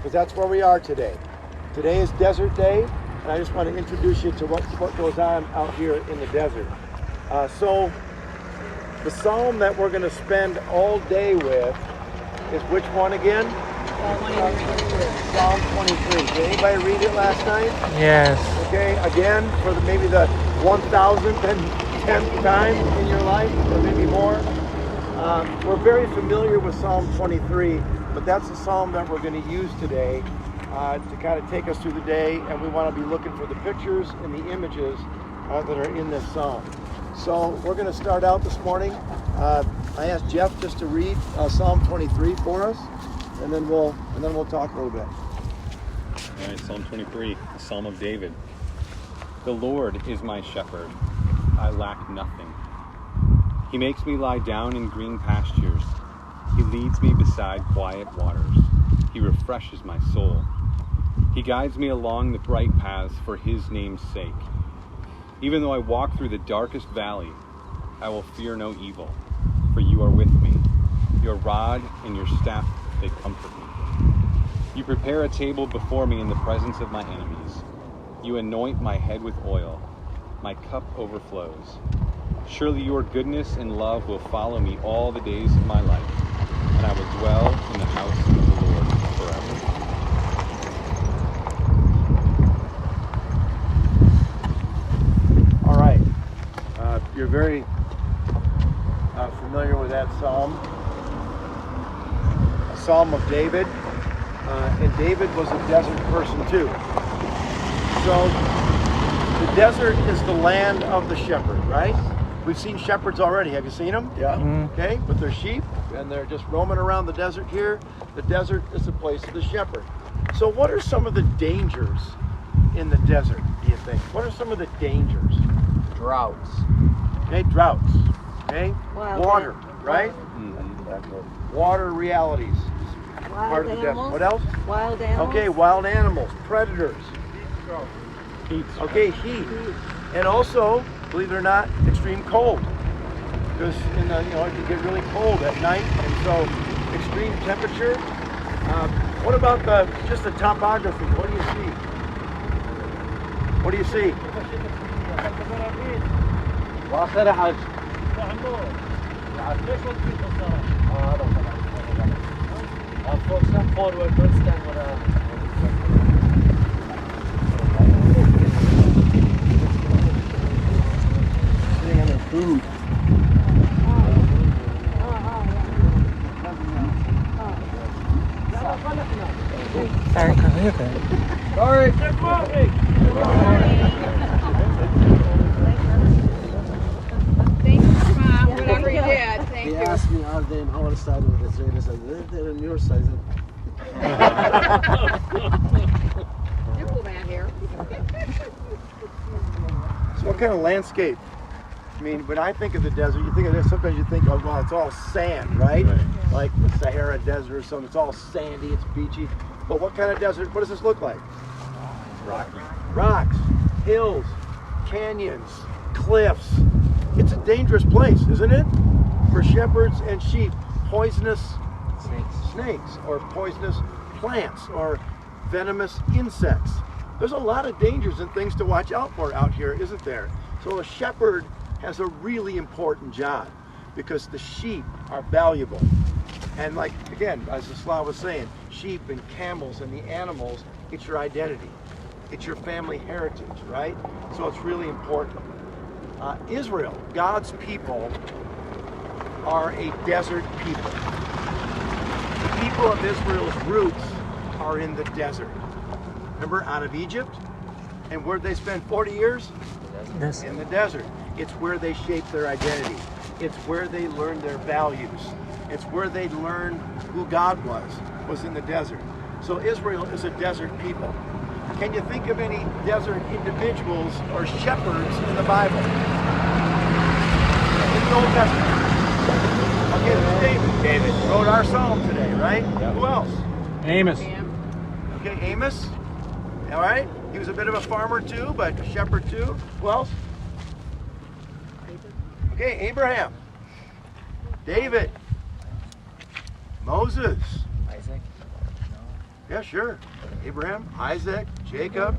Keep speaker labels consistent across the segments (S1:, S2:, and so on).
S1: because that's where we are today. Today is Desert Day, and I just want to introduce you to what goes on out here in the desert. So the psalm that we're going to spend all day with is which one again? Psalm 23. Did anybody read it last night?
S2: Yes.
S1: Okay, again, for maybe the 1,000th and 10th time in your life, or maybe more. We're very familiar with Psalm 23, but that's the psalm that we're going to use today to kind of take us through the day, and we want to be looking for the pictures and the images that are in this psalm. So we're going to start out this morning. I asked Jeff just to read Psalm 23 for us, and then we'll talk a little bit.
S3: All right, Psalm 23, the Psalm of David. The Lord is my shepherd; I lack nothing. He makes me lie down in green pastures. He leads me beside quiet waters. He refreshes my soul. He guides me along the bright paths for his name's sake. Even though I walk through the darkest valley, I will fear no evil, for you are with me. Your rod and your staff, they comfort me. You prepare a table before me in the presence of my enemies. You anoint my head with oil. My cup overflows. Surely your goodness and love will follow me all the days of my life, and I will dwell in the house of the Lord forever.
S1: All right. You're very familiar with that psalm. A psalm of David. And David was a desert person too. So the desert is the land of the shepherd, right? We've seen shepherds already. Have you seen them?
S4: Yeah.
S2: Mm-hmm.
S1: Okay, with their sheep, and they're just roaming around the desert here. The desert is the place of the shepherd. So what are some of the dangers in the desert, do you think? What are some of the dangers?
S4: Droughts.
S1: Okay, droughts. Okay, water, right?
S3: Mm-hmm.
S1: Water realities. Part of the desert.
S5: animals.
S1: What else?
S5: Wild animals.
S1: Okay, wild animals, predators.
S3: Heat.
S1: Okay, heat. And also, believe it or not, extreme cold. Because in the, it can get really cold at night, and so extreme temperature. What about just the topography? What do you see? What do you see?
S4: واخر حاج forward, don't stand with
S1: Sitting on their food.
S2: Sorry, you're good.
S4: Sorry.
S5: Thank you, Mom, whatever you did. Thank
S4: He
S5: you.
S4: asked me, are they in our side of the train? I said, they're in your side.
S5: You're cool man here.
S1: So what kind of landscape? I mean, when I think of the desert, you think of this, sometimes you think, oh, well, it's all sand, right? Like the Sahara Desert or something, it's all sandy, it's beachy. But what kind of desert, what does this look like?
S3: Rocky.
S1: Rocks, hills, canyons, cliffs. It's a dangerous place, isn't it? For shepherds and sheep. Poisonous snakes, or poisonous plants, or venomous insects. There's a lot of dangers and things to watch out for out here, isn't there? So a shepherd has a really important job because the sheep are valuable. And like, again, as the Slav was saying, sheep and camels and the animals, it's your identity. It's your family heritage, right? So it's really important. Israel, God's people, are a desert people. The people of Israel's roots are in the desert. Remember, out of Egypt? And where'd they spend 40 years?
S2: Yes.
S1: In the desert. It's where they shaped their identity. It's where they learned their values. It's where they learned who God was in the desert. So Israel is a desert people. Can you think of any desert individuals or shepherds in the Bible? In the Old Testament. Okay, there's David. David wrote our psalm today, right?
S3: Yep.
S1: Who else?
S2: Amos.
S1: Okay, Amos. All right. He was a bit of a farmer too, but a shepherd too. Who else? Okay, Abraham. David. Moses.
S4: Isaac.
S1: Yeah, sure. Abraham, Isaac, Jacob,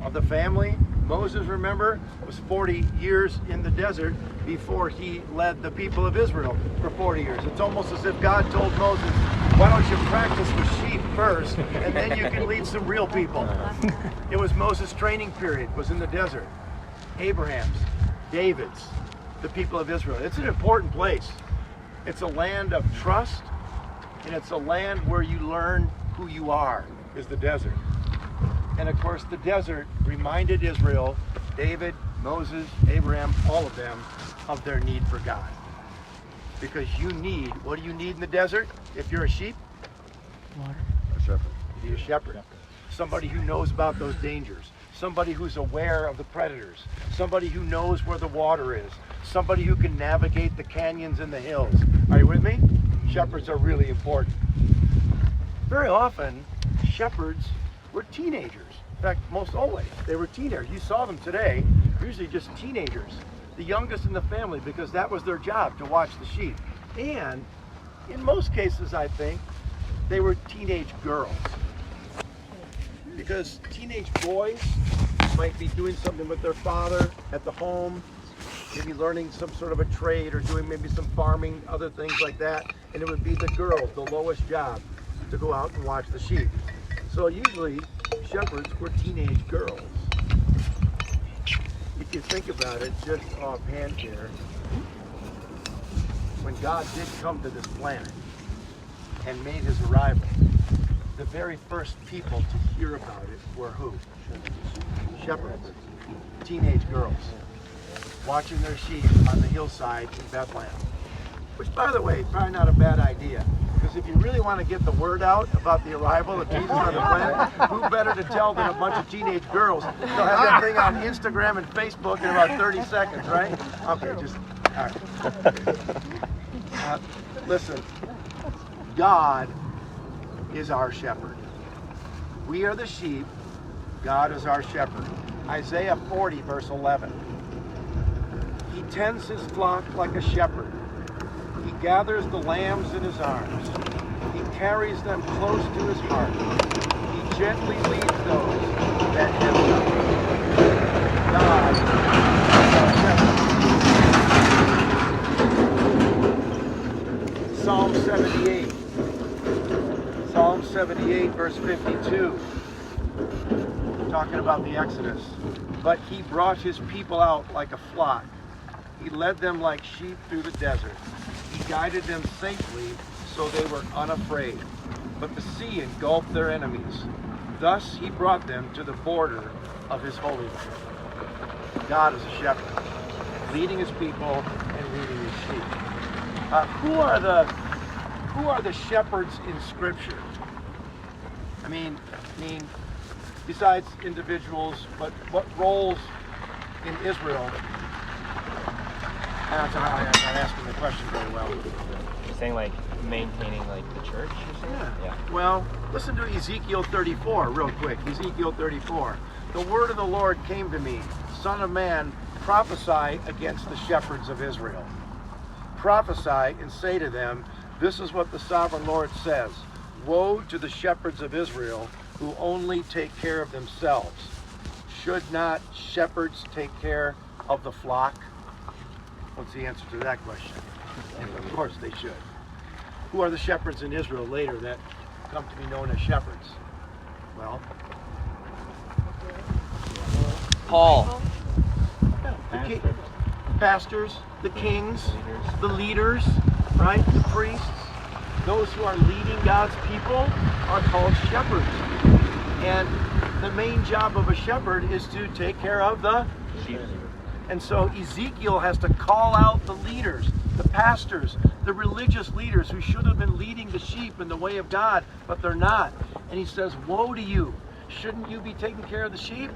S1: of the family. Moses, remember, was 40 years in the desert before he led the people of Israel for 40 years. It's almost as if God told Moses, why don't you practice with sheep first, and then you can lead some real people. It was Moses' training period, was in the desert. Abraham's, David's, the people of Israel. It's an important place. It's a land of trust, and it's a land where you learn who you are, is the desert. And of course, the desert reminded Israel, David, Moses, Abraham, all of them, of their need for God. Because you need, what do you need in the desert if you're a sheep?
S2: Water.
S1: A shepherd. You need a shepherd. Somebody who knows about those dangers. Somebody who's aware of the predators. Somebody who knows where the water is. Somebody who can navigate the canyons and the hills. Are you with me? Shepherds are really important. Very often, shepherds were teenagers. In fact, most always, they were teenagers. You saw them today, usually just teenagers. The youngest in the family, because that was their job, to watch the sheep. And in most cases, I think, they were teenage girls. Because teenage boys might be doing something with their father at the home, maybe learning some sort of a trade or doing maybe some farming, other things like that. And it would be the girls, the lowest job, to go out and watch the sheep. So usually, shepherds were teenage girls. If you think about it, just offhand here, when God did come to this planet and made his arrival, the very first people to hear about it were who? Shepherds, teenage girls, watching their sheep on the hillside in Bethlehem. Which, by the way, probably not a bad idea. Because if you really want to get the word out about the arrival of Jesus on the planet, who better to tell than a bunch of teenage girls? They'll have that thing on Instagram and Facebook in about 30 seconds, right? Okay, just, all right. Listen, God is our shepherd. We are the sheep. God is our shepherd. Isaiah 40, verse 11. He tends his flock like a shepherd. He gathers the lambs in his arms. He carries them close to his heart. He gently leads those that have none. God is our shepherd. Psalm 78. Psalm 78, verse 52. Talking about the Exodus. But he brought his people out like a flock. He led them like sheep through the desert. He guided them safely so they were unafraid. But the sea engulfed their enemies. Thus he brought them to the border of his holy land. God is a shepherd, leading his people and leading his sheep. Who are the shepherds in Scripture? I mean, besides individuals, but what roles in Israel? I'm not asking the question very well.
S6: You're saying like maintaining like the church, you're saying?
S1: Yeah. Well, listen to Ezekiel 34 real quick. Ezekiel 34. The word of the Lord came to me, Son of man, prophesy against the shepherds of Israel. Prophesy and say to them, this is what the sovereign Lord says. Woe to the shepherds of Israel who only take care of themselves. Should not shepherds take care of the flock? What's the answer to that question? Of course they should. Who are the shepherds in Israel later that come to be known as shepherds? Well,
S6: Paul.
S1: the pastors, the kings, the leaders, right? The priests, those who are leading God's people are called shepherds. And the main job of a shepherd is to take care of the sheep. And so Ezekiel has to call out the leaders, the pastors, the religious leaders who should have been leading the sheep in the way of God, but they're not. And he says, woe to you. Shouldn't you be taking care of the sheep?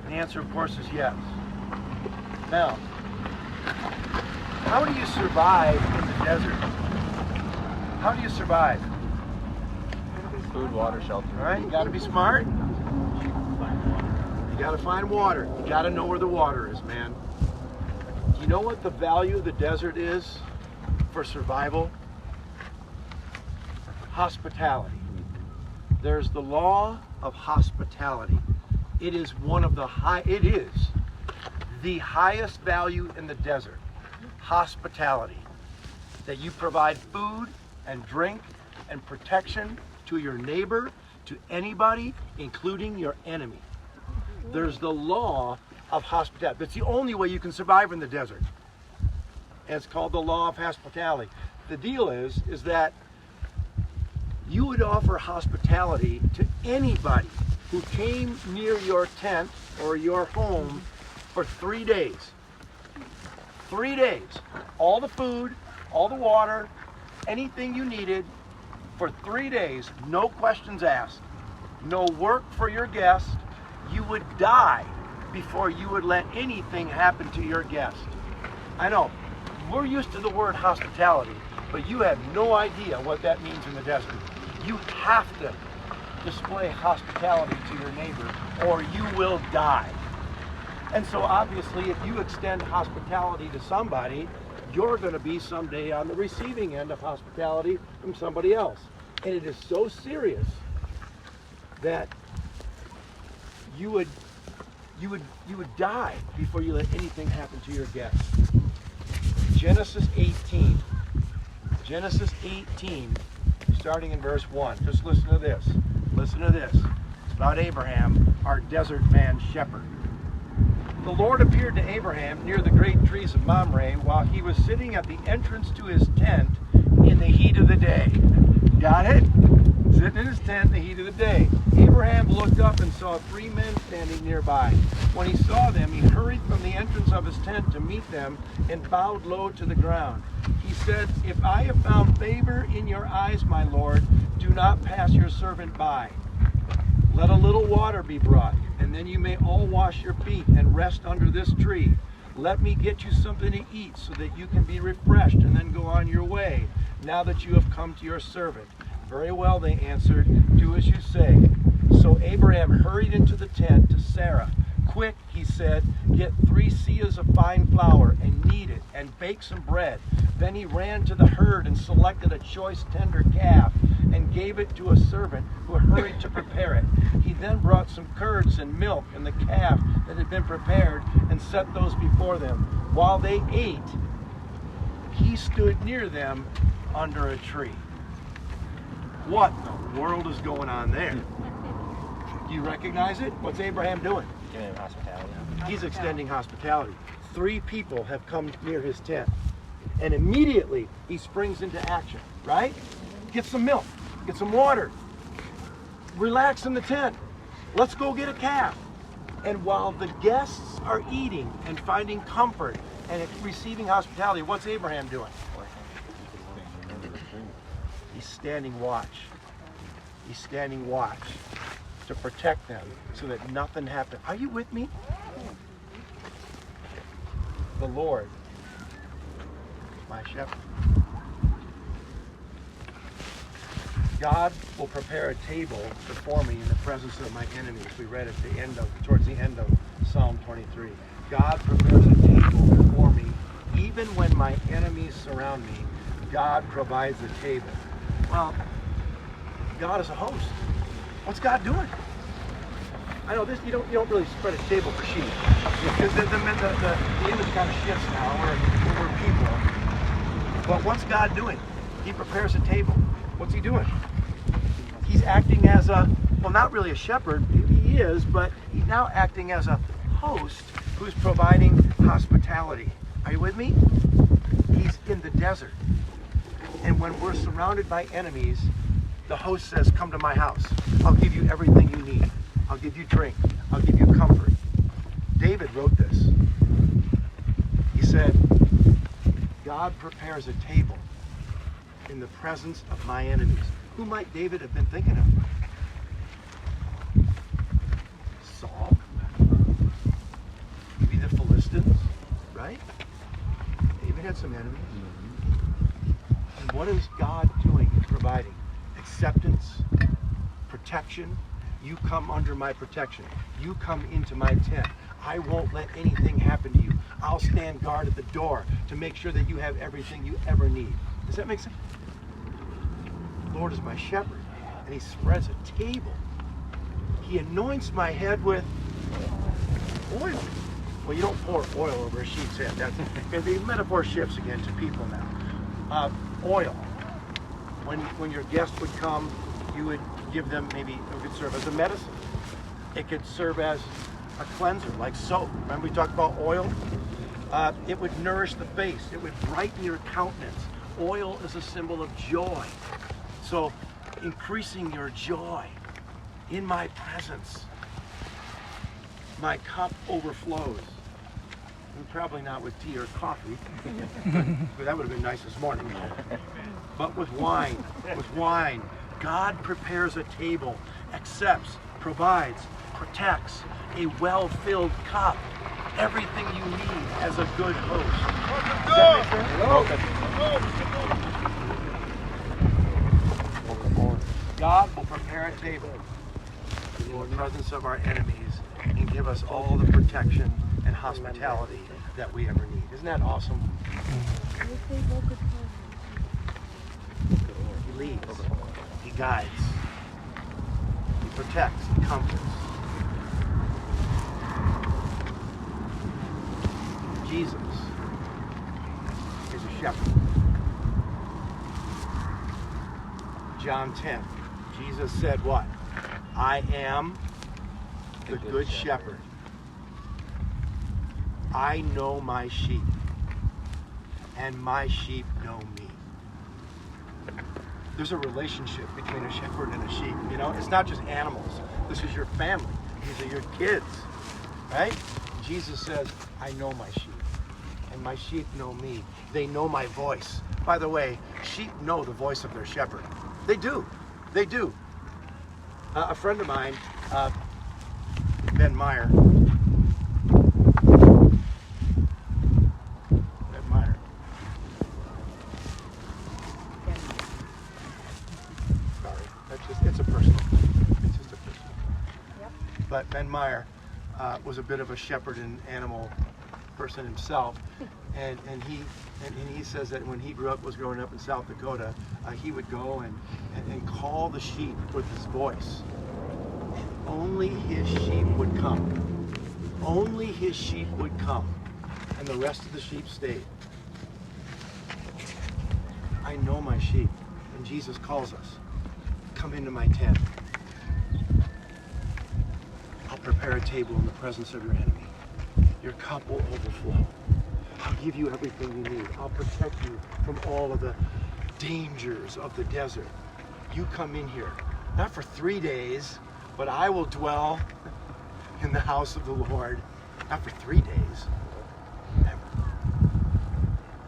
S1: And the answer, of course, is yes. Now, how do you survive in the desert? How do you survive?
S6: Food, water, shelter.
S1: All right, you got to be smart. You got to find water. You got to know where the water is, man. Do you know what the value of the desert is for survival? Hospitality. There's the law of hospitality. It is the highest value in the desert. Hospitality. That you provide food and drink and protection to your neighbor, to anybody, including your enemy. There's the law of hospitality. That's the only way you can survive in the desert. And it's called the law of hospitality. The deal is that you would offer hospitality to anybody who came near your tent or your home for 3 days. 3 days. All the food, all the water, anything you needed for 3 days, no questions asked, no work for your guest. You would die before you would let anything happen to your guest. I know, we're used to the word hospitality, but you have no idea what that means in the desert. You have to display hospitality to your neighbor or you will die. And so obviously if you extend hospitality to somebody, you're going to be someday on the receiving end of hospitality from somebody else. And it is so serious that you would die before you let anything happen to your guests. Genesis 18. Genesis 18, starting in verse 1. Just listen to this. Listen to this. It's about Abraham, our desert man shepherd. The Lord appeared to Abraham near the great trees of Mamre while he was sitting at the entrance to his tent in the heat of the day. Got it? Sitting in his tent in the heat of the day. Abraham looked up and saw 3 men standing nearby. When he saw them, he hurried from the entrance of his tent to meet them and bowed low to the ground. He said, "If I have found favor in your eyes, my Lord, do not pass your servant by. Let a little water be brought, and then you may all wash your feet and rest under this tree. Let me get you something to eat so that you can be refreshed and then go on your way, now that you have come to your servant." "Very well," they answered, "do as you say." So Abraham hurried into the tent to Sarah. "Quick," he said, "get 3 seahs of fine flour and knead it and bake some bread." Then he ran to the herd and selected a choice tender calf and gave it to a servant who hurried to prepare it. He then brought some curds and milk and the calf that had been prepared and set those before them. While they ate, he stood near them under a tree. What in the world is going on there? Do you recognize it? What's Abraham doing?
S6: Giving him hospitality.
S1: He's extending hospitality. 3 people have come near his tent. And immediately he springs into action, right? Get some milk, get some water, relax in the tent. Let's go get a calf. And while the guests are eating and finding comfort and receiving hospitality, what's Abraham doing? He's standing watch. He's standing watch to protect them so that nothing happens. Are you with me? The Lord, my shepherd. God will prepare a table before me in the presence of my enemies. We read at towards the end of Psalm 23. God prepares a table before me, even when my enemies surround me. God provides a table. Well, God is a host. What's God doing? I know this. You don't really spread a table for sheep. The image kind of shifts now. We're people. But what's God doing? He prepares a table. What's he doing? He's acting as not really a shepherd. He is, but he's now acting as a host who's providing hospitality. Are you with me? He's in the desert. And when we're surrounded by enemies, the host says, "Come to my house. I'll give you everything you need. I'll give you drink. I'll give you comfort." David wrote this. He said, "God prepares a table in the presence of my enemies." Who might David have been thinking of? Saul? Maybe the Philistines, right? David had some enemies. And what is God doing? He's providing acceptance, protection. You come under my protection. You come into my tent. I won't let anything happen to you. I'll stand guard at the door to make sure that you have everything you ever need. Does that make sense? The Lord is my shepherd. and he spreads a table. He anoints my head with oil. Well, you don't pour oil over a sheep's head. That's, and the metaphor shifts again to people now. Oil. When your guest would come, you would give them, maybe it could serve as a medicine. It could serve as a cleanser, like soap. Remember we talked about oil? It would nourish the face. It would brighten your countenance. Oil is a symbol of joy. So increasing your joy in my presence. My cup overflows. And probably not with tea or coffee. But that would have been nice this morning. But with wine, God prepares a table, accepts, provides, protects a well-filled cup. Everything you need as a good host. Does that make sense? God will prepare a table in the presence of our enemies and give us all the protection and hospitality that we ever need. Isn't that awesome? He leads, he guides, he protects, he comforts. Jesus is a shepherd. John 10, Jesus said what? I am the good shepherd. I know my sheep, and my sheep know me. There's a relationship between a shepherd and a sheep. You know, it's not just animals. This is your family. These are your kids, right? Jesus says, I know my sheep, and my sheep know me. They know my voice. By the way, sheep know the voice of their shepherd. They do. They do. A friend of mine, Ben Meyer. Sorry, it's a personal thing. It's just a personal thing. Yep. But Ben Meyer was a bit of a shepherd and animal person himself, and he says that when he was growing up in South Dakota, he would go and call the sheep with his voice. Only his sheep would come. Only his sheep would come, and the rest of the sheep stayed. I know my sheep, and Jesus calls us. Come into my tent. I'll prepare a table in the presence of your enemy. Your cup will overflow. I'll give you everything you need. I'll protect you from all of the dangers of the desert. You come in here, not for 3 days, but I will dwell in the house of the Lord, not for 3 days, ever.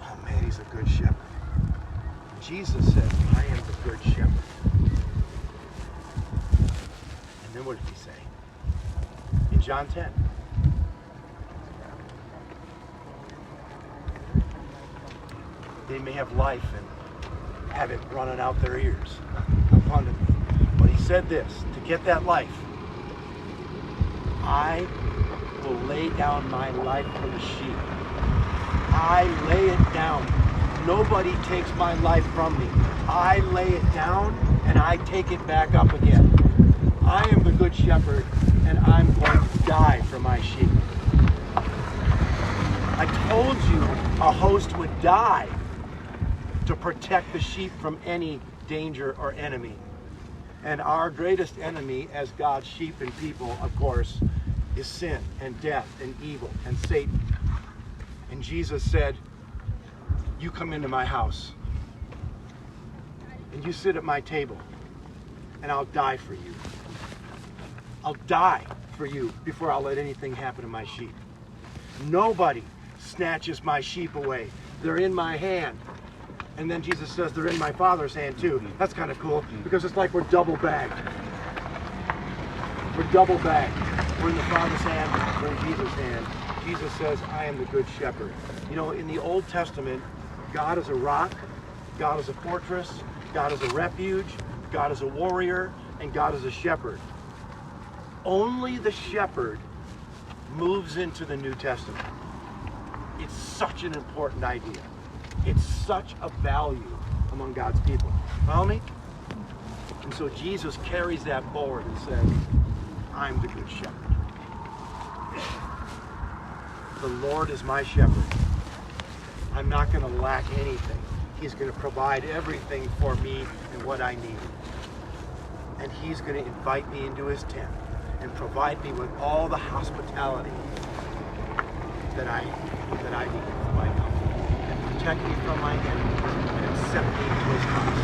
S1: Oh man, he's a good shepherd. Jesus said, I am the good shepherd. And then what did he say? In John 10. They may have life and have it running out their ears abundantly. But he said this, to get that life, I will lay down my life for the sheep. I lay it down. Nobody takes my life from me. I lay it down and I take it back up again. I am the good shepherd and I'm going to die for my sheep. I told you a host would die to protect the sheep from any danger or enemy. And our greatest enemy as God's sheep and people, of course, is sin and death and evil and Satan. And Jesus said, you come into my house and you sit at my table and I'll die for you. I'll die for you before I'll let anything happen to my sheep. Nobody snatches my sheep away. They're in my hand. And then Jesus says they're in my Father's hand too. That's kind of cool because it's like we're double bagged. We're double bagged. We're in the Father's hand, we're in Jesus' hand. Jesus says, I am the good shepherd. You know, in the Old Testament, God is a rock, God is a fortress, God is a refuge, God is a warrior, and God is a shepherd. Only the shepherd moves into the New Testament. It's such an important idea. It's such a value among God's people. Follow me? And so Jesus carries that forward and says, I'm the good shepherd. The Lord is my shepherd. I'm not going to lack anything. He's going to provide everything for me and what I need. And he's going to invite me into his tent and provide me with all the hospitality that I need to provide me, and protect me from my enemies and accept me into his house.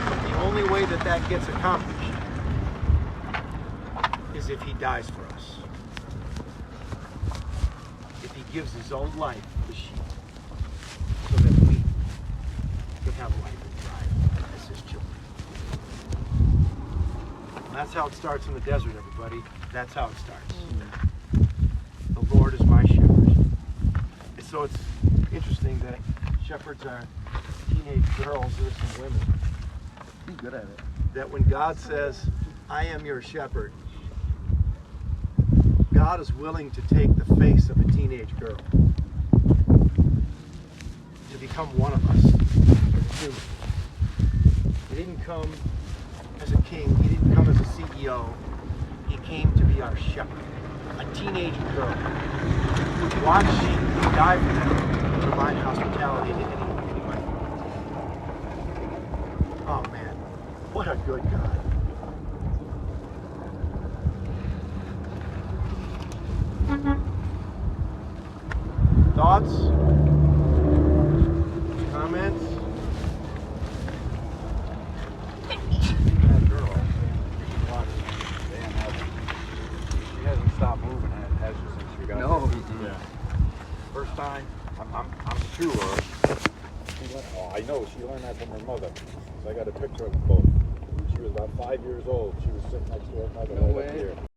S1: But the only way that that gets accomplished is if he dies for us. If he gives his own life for the sheep, so that we can have life and thrive as his children. And that's how it starts in the desert, everybody. That's how it starts. The Lord is my shepherd. And so it's interesting that shepherds are teenage girls or some women.
S4: Be good at it.
S1: That when God says, I am your shepherd, God is willing to take the face of a teenage girl to become one of us, human. He didn't come as a king. He didn't come as a CEO. He came to be our shepherd, a teenage girl who would watch sheep and die for them and provide hospitality to anybody. Oh man, what a good God. Thoughts? Comments?
S7: That girl, Dan hasn't. She hasn't stopped moving, has she, since we got
S4: No.
S7: there? Yeah. First time, I'm sure. She learned, oh, I know she learned that from her mother. So I got a picture of them both. She was about 5 years old. She was sitting next to her mother.
S4: No
S7: right
S4: way.
S7: up here.